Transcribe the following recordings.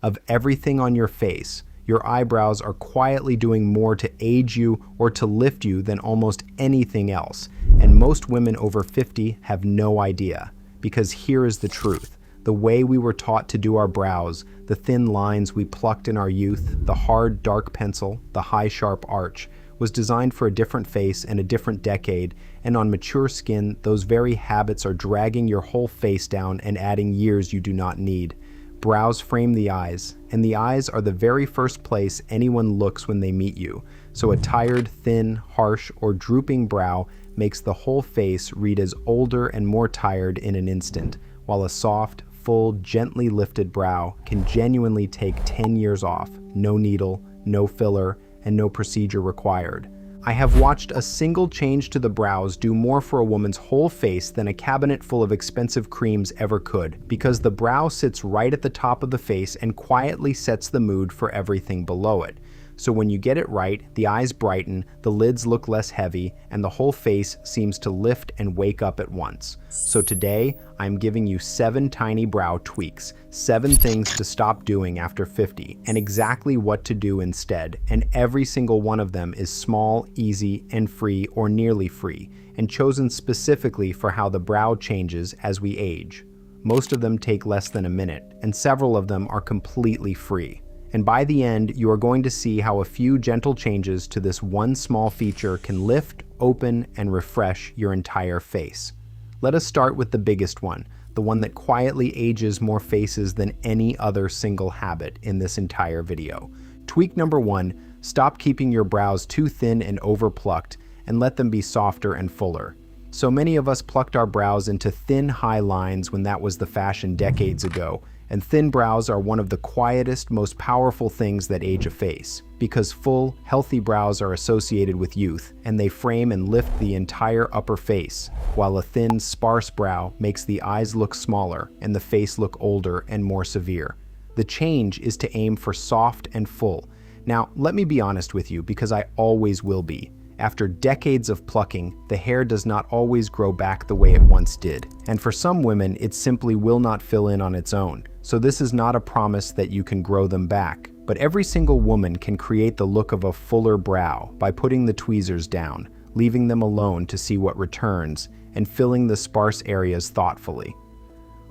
Of everything on your face, your eyebrows are quietly doing more to age you or to lift you than almost anything else. And most women over 50 have no idea. Because here is the truth. The way we were taught to do our brows, the thin lines we plucked in our youth, the hard, dark pencil, the high, sharp arch, was designed for a different face and a different decade, and on mature skin, those very habits are dragging your whole face down and adding years you do not need. Brows frame the eyes, and the eyes are the very first place anyone looks when they meet you, so a tired, thin, harsh, or drooping brow makes the whole face read as older and more tired in an instant, while a soft, full, gently lifted brow can genuinely take 10 years off, no needle, no filler, and no procedure required. I have watched a single change to the brows do more for a woman's whole face than a cabinet full of expensive creams ever could, because the brow sits right at the top of the face and quietly sets the mood for everything below it. So when you get it right, the eyes brighten, the lids look less heavy, and the whole face seems to lift and wake up at once. So today, I'm giving you 7 tiny brow tweaks, 7 things to stop doing after 50, and exactly what to do instead. And every single one of them is small, easy, and free or nearly free, and chosen specifically for how the brow changes as we age. Most of them take less than a minute, and several of them are completely free. And by the end, you are going to see how a few gentle changes to this one small feature can lift, open, and refresh your entire face. Let us start with the biggest one, the one that quietly ages more faces than any other single habit in this entire video. Tweak number 1, stop keeping your brows too thin and overplucked, and let them be softer and fuller. So many of us plucked our brows into thin, high lines when that was the fashion decades ago, and thin brows are one of the quietest, most powerful things that age a face, because full, healthy brows are associated with youth, and they frame and lift the entire upper face, while a thin, sparse brow makes the eyes look smaller and the face look older and more severe. The change is to aim for soft and full. Now, let me be honest with you, because I always will be. After decades of plucking, the hair does not always grow back the way it once did. And for some women, it simply will not fill in on its own. So this is not a promise that you can grow them back. But every single woman can create the look of a fuller brow by putting the tweezers down, leaving them alone to see what returns, and filling the sparse areas thoughtfully.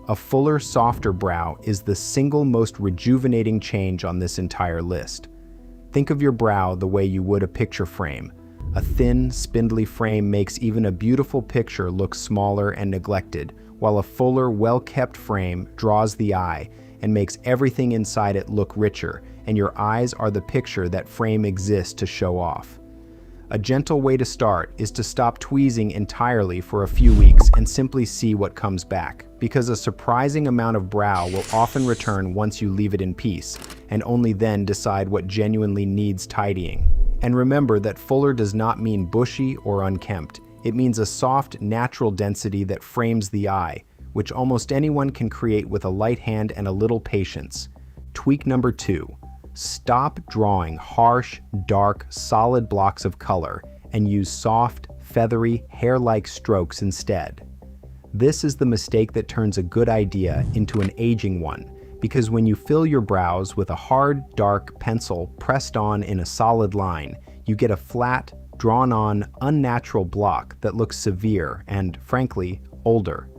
A fuller, softer brow is the single most rejuvenating change on this entire list. Think of your brow the way you would a picture frame. A thin, spindly frame makes even a beautiful picture look smaller and neglected, while a fuller, well-kept frame draws the eye and makes everything inside it look richer, and your eyes are the picture that frame exists to show off. A gentle way to start is to stop tweezing entirely for a few weeks and simply see what comes back, because a surprising amount of brow will often return once you leave it in peace, and only then decide what genuinely needs tidying. And remember that fuller does not mean bushy or unkempt. It means a soft, natural density that frames the eye, which almost anyone can create with a light hand and a little patience. Tweak number 2. Stop drawing harsh, dark, solid blocks of color and use soft, feathery, hair-like strokes instead. This is the mistake that turns a good idea into an aging one, because when you fill your brows with a hard, dark pencil pressed on in a solid line, you get a flat, drawn-on, unnatural block that looks severe and, frankly, older.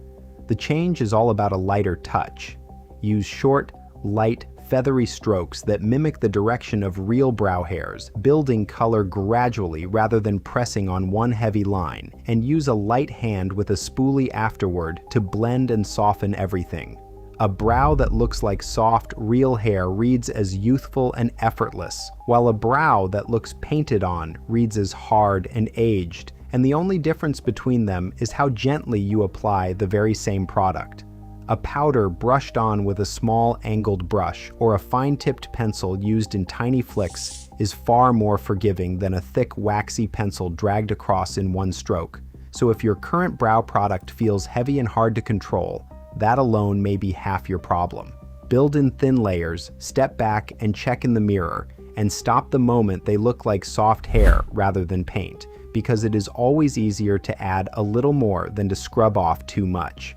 The change is all about a lighter touch. Use short, light, feathery strokes that mimic the direction of real brow hairs, building color gradually rather than pressing on one heavy line, and use a light hand with a spoolie afterward to blend and soften everything. A brow that looks like soft, real hair reads as youthful and effortless, while a brow that looks painted on reads as hard and aged, and the only difference between them is how gently you apply the very same product. A powder brushed on with a small angled brush or a fine-tipped pencil used in tiny flicks is far more forgiving than a thick, waxy pencil dragged across in one stroke. So if your current brow product feels heavy and hard to control, that alone may be half your problem. Build in thin layers, step back and check in the mirror, and stop the moment they look like soft hair rather than paint, because it is always easier to add a little more than to scrub off too much.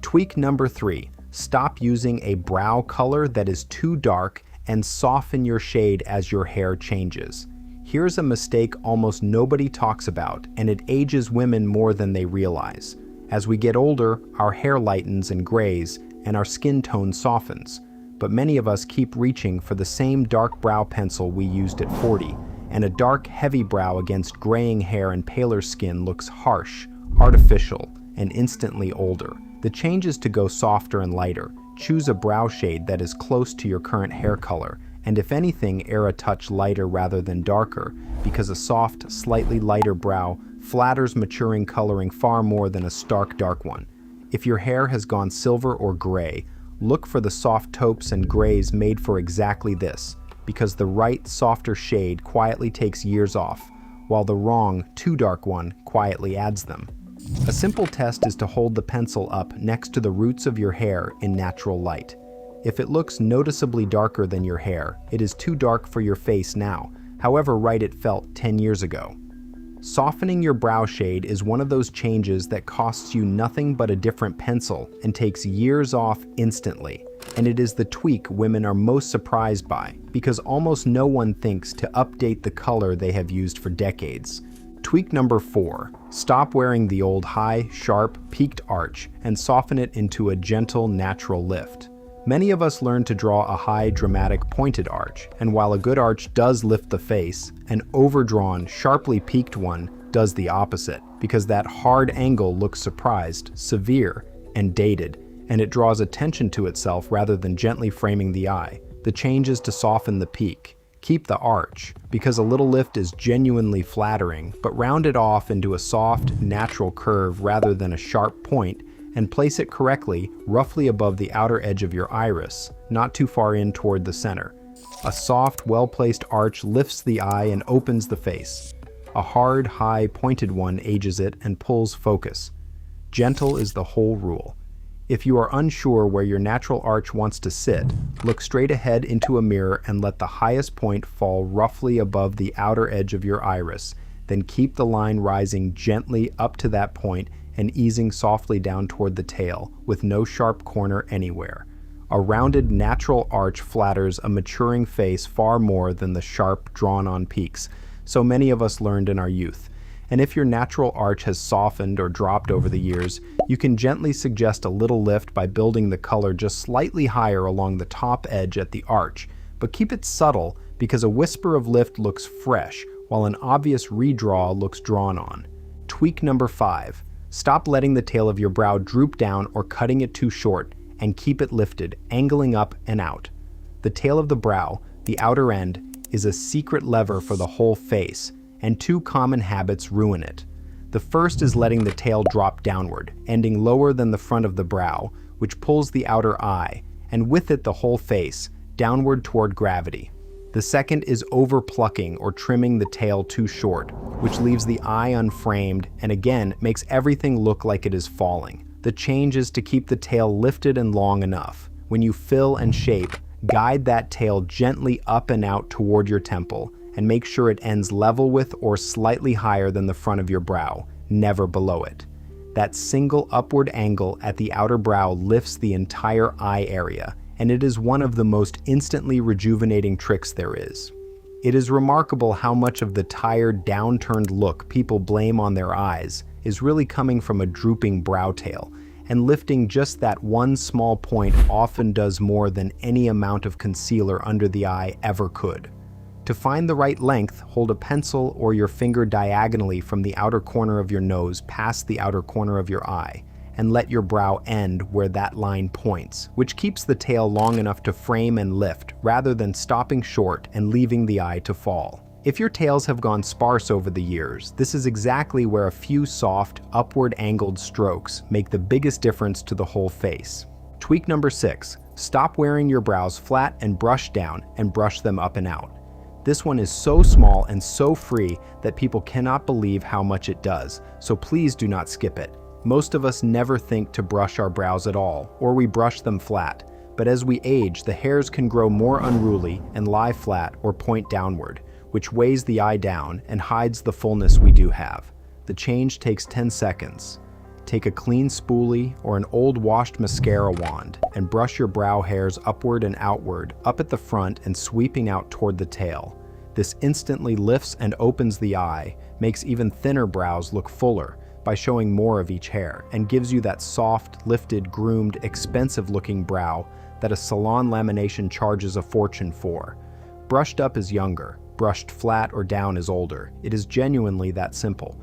Tweak number 3. Stop using a brow color that is too dark and soften your shade as your hair changes. Here's a mistake almost nobody talks about, and it ages women more than they realize. As we get older, our hair lightens and grays, and our skin tone softens. But many of us keep reaching for the same dark brow pencil we used at 40, and a dark, heavy brow against graying hair and paler skin looks harsh, artificial, and instantly older. The change is to go softer and lighter. Choose a brow shade that is close to your current hair color, and if anything, air a touch lighter rather than darker, because a soft, slightly lighter brow flatters maturing coloring far more than a stark dark one. If your hair has gone silver or gray, look for the soft taupes and grays made for exactly this, because the right, softer shade quietly takes years off, while the wrong, too dark one quietly adds them. A simple test is to hold the pencil up next to the roots of your hair in natural light. If it looks noticeably darker than your hair, it is too dark for your face now, however right it felt 10 years ago. Softening your brow shade is one of those changes that costs you nothing but a different pencil and takes years off instantly. And it is the tweak women are most surprised by, because almost no one thinks to update the color they have used for decades. Tweak number 4. Stop wearing the old high, sharp, peaked arch and soften it into a gentle, natural lift. Many of us learn to draw a high, dramatic, pointed arch, and while a good arch does lift the face, an overdrawn, sharply peaked one does the opposite, because that hard angle looks surprised, severe, and dated, and it draws attention to itself rather than gently framing the eye. The change is to soften the peak. Keep the arch, because a little lift is genuinely flattering, but round it off into a soft, natural curve rather than a sharp point, and place it correctly, roughly above the outer edge of your iris, not too far in toward the center. A soft, well-placed arch lifts the eye and opens the face. A hard, high, pointed one ages it and pulls focus. Gentle is the whole rule. If you are unsure where your natural arch wants to sit, look straight ahead into a mirror and let the highest point fall roughly above the outer edge of your iris. Then keep the line rising gently up to that point and easing softly down toward the tail, with no sharp corner anywhere. A rounded, natural arch flatters a maturing face far more than the sharp, drawn-on peaks, so many of us learned in our youth. And if your natural arch has softened or dropped over the years, you can gently suggest a little lift by building the color just slightly higher along the top edge at the arch, but keep it subtle because a whisper of lift looks fresh, while an obvious redraw looks drawn on. Tweak number 5. Stop letting the tail of your brow droop down or cutting it too short, and keep it lifted, angling up and out. The tail of the brow, the outer end, is a secret lever for the whole face, and 2 common habits ruin it. The first is letting the tail drop downward, ending lower than the front of the brow, which pulls the outer eye, and with it the whole face, downward toward gravity. The second is overplucking or trimming the tail too short, which leaves the eye unframed and again makes everything look like it is falling. The change is to keep the tail lifted and long enough. When you fill and shape, guide that tail gently up and out toward your temple, and make sure it ends level with or slightly higher than the front of your brow, never below it. That single upward angle at the outer brow lifts the entire eye area, and it is one of the most instantly rejuvenating tricks there is. It is remarkable how much of the tired, downturned look people blame on their eyes is really coming from a drooping brow tail, and lifting just that one small point often does more than any amount of concealer under the eye ever could. To find the right length, hold a pencil or your finger diagonally from the outer corner of your nose past the outer corner of your eye, and let your brow end where that line points, which keeps the tail long enough to frame and lift, rather than stopping short and leaving the eye to fall. If your tails have gone sparse over the years, this is exactly where a few soft, upward angled strokes make the biggest difference to the whole face. Tweak number 6. Stop wearing your brows flat and brush down, and brush them up and out. This one is so small and so free that people cannot believe how much it does, so please do not skip it. Most of us never think to brush our brows at all, or we brush them flat. But as we age, the hairs can grow more unruly and lie flat or point downward, which weighs the eye down and hides the fullness we do have. The change takes 10 seconds. Take a clean spoolie or an old washed mascara wand and brush your brow hairs upward and outward, up at the front and sweeping out toward the tail. This instantly lifts and opens the eye, makes even thinner brows look fuller by showing more of each hair, and gives you that soft, lifted, groomed, expensive-looking brow that a salon lamination charges a fortune for. Brushed up is younger, brushed flat or down is older. It is genuinely that simple.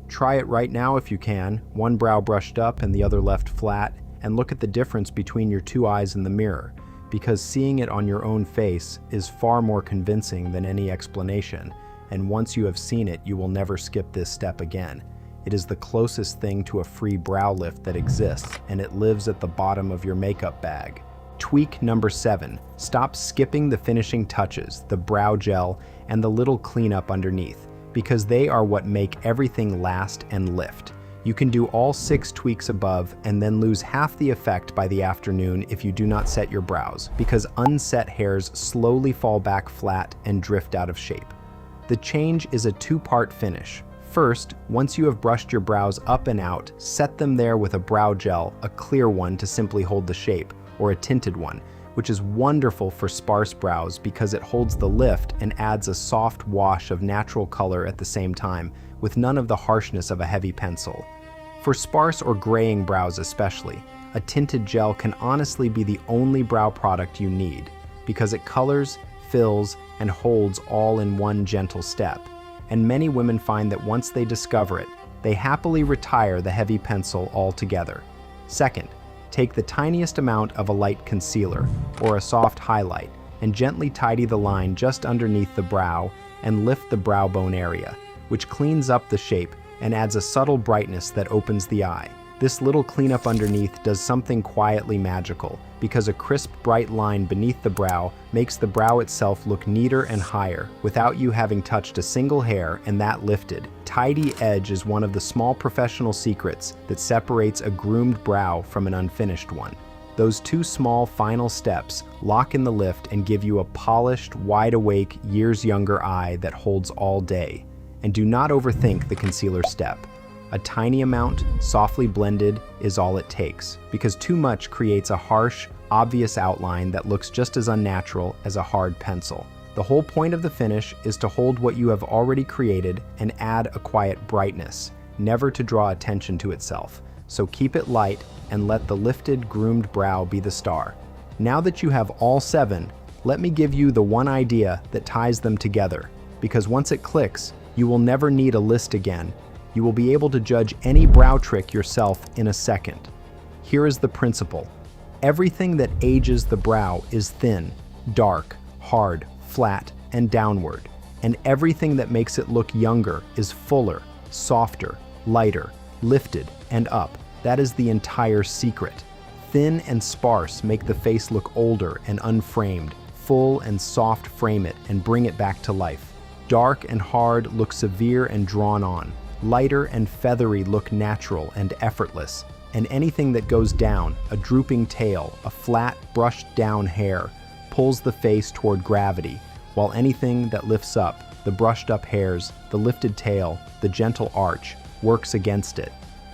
Try it right now if you can, one brow brushed up and the other left flat, and look at the difference between your two eyes in the mirror, because seeing it on your own face is far more convincing than any explanation, and once you have seen it, you will never skip this step again. It is the closest thing to a free brow lift that exists, and it lives at the bottom of your makeup bag. Tweak number 7. Stop skipping the finishing touches, the brow gel, and the little cleanup underneath, because they are what make everything last and lift. You can do all 6 tweaks above and then lose half the effect by the afternoon if you do not set your brows, because unset hairs slowly fall back flat and drift out of shape. The change is a 2-part finish. First, once you have brushed your brows up and out, set them there with a brow gel, a clear one to simply hold the shape, or a tinted one, which is wonderful for sparse brows because it holds the lift and adds a soft wash of natural color at the same time, with none of the harshness of a heavy pencil. For sparse or graying brows especially, a tinted gel can honestly be the only brow product you need, because it colors, fills, and holds all in one gentle step. And many women find that once they discover it, they happily retire the heavy pencil altogether. Second, take the tiniest amount of a light concealer or a soft highlight and gently tidy the line just underneath the brow and lift the brow bone area, which cleans up the shape and adds a subtle brightness that opens the eye. This little cleanup underneath does something quietly magical, because a crisp, bright line beneath the brow makes the brow itself look neater and higher without you having touched a single hair and that lifted. Tidy edge is one of the small professional secrets that separates a groomed brow from an unfinished one. Those 2 small final steps lock in the lift and give you a polished, wide-awake, years younger eye that holds all day. And do not overthink the concealer step. A tiny amount, softly blended, is all it takes, because too much creates a harsh, obvious outline that looks just as unnatural as a hard pencil. The whole point of the finish is to hold what you have already created and add a quiet brightness, never to draw attention to itself. So keep it light and let the lifted, groomed brow be the star. Now that you have all 7, let me give you the one idea that ties them together, because once it clicks, you will never need a list again. You will be able to judge any brow trick yourself in a second. Here is the principle. Everything that ages the brow is thin, dark, hard, flat, and downward. And everything that makes it look younger is fuller, softer, lighter, lifted, and up. That is the entire secret. Thin and sparse make the face look older and unframed. Full and soft frame it and bring it back to life. Dark and hard look severe and drawn on. Lighter and feathery look natural and effortless, and anything that goes down, a drooping tail, a flat, brushed down hair, pulls the face toward gravity, while anything that lifts up, the brushed up hairs, the lifted tail, the gentle arch, works against it.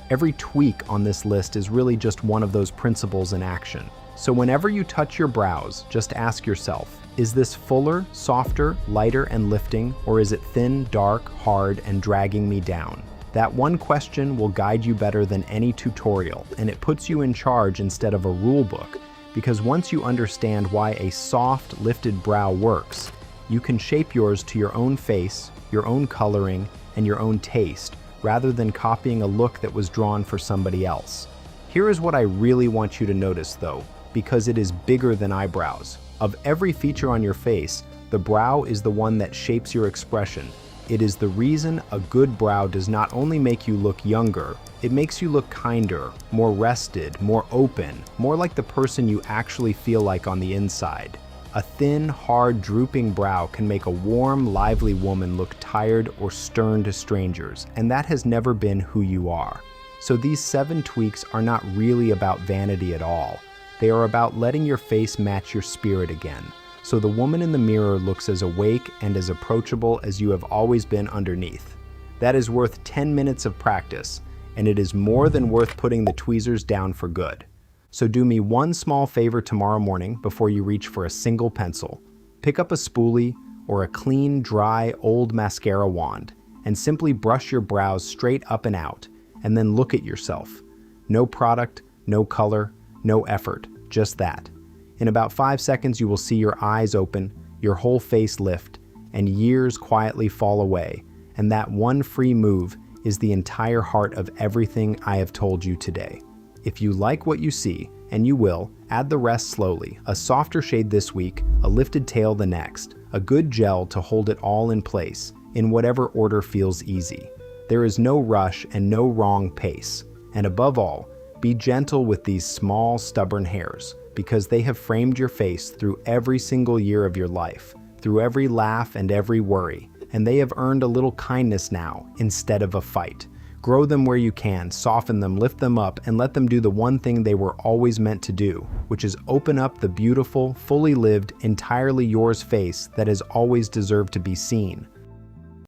Every tweak on this list is really just one of those principles in action. So whenever you touch your brows, just ask yourself, is this fuller, softer, lighter, and lifting, or is it thin, dark, hard, and dragging me down? That one question will guide you better than any tutorial, and it puts you in charge instead of a rule book, because once you understand why a soft, lifted brow works, you can shape yours to your own face, your own coloring, and your own taste, rather than copying a look that was drawn for somebody else. Here is what I really want you to notice though, because it is bigger than eyebrows. Of every feature on your face, the brow is the one that shapes your expression. It is the reason a good brow does not only make you look younger, it makes you look kinder, more rested, more open, more like the person you actually feel like on the inside. A thin, hard, drooping brow can make a warm, lively woman look tired or stern to strangers, and that has never been who you are. So these 7 tweaks are not really about vanity at all. They are about letting your face match your spirit again, so the woman in the mirror looks as awake and as approachable as you have always been underneath. That is worth 10 minutes of practice, and it is more than worth putting the tweezers down for good. So do me one small favor tomorrow morning before you reach for a single pencil. Pick up a spoolie or a clean, dry, old mascara wand and simply brush your brows straight up and out, and then look at yourself. No product, no color, no effort, just that. In about 5 seconds, you will see your eyes open, your whole face lift, and years quietly fall away, and that one free move is the entire heart of everything I have told you today. If you like what you see, and you will, add the rest slowly, a softer shade this week, a lifted tail the next, a good gel to hold it all in place, in whatever order feels easy. There is no rush and no wrong pace. And above all, be gentle with these small, stubborn hairs, because they have framed your face through every single year of your life, through every laugh and every worry, and they have earned a little kindness now instead of a fight. Grow them where you can, soften them, lift them up, and let them do the one thing they were always meant to do, which is open up the beautiful, fully lived, entirely yours face that has always deserved to be seen.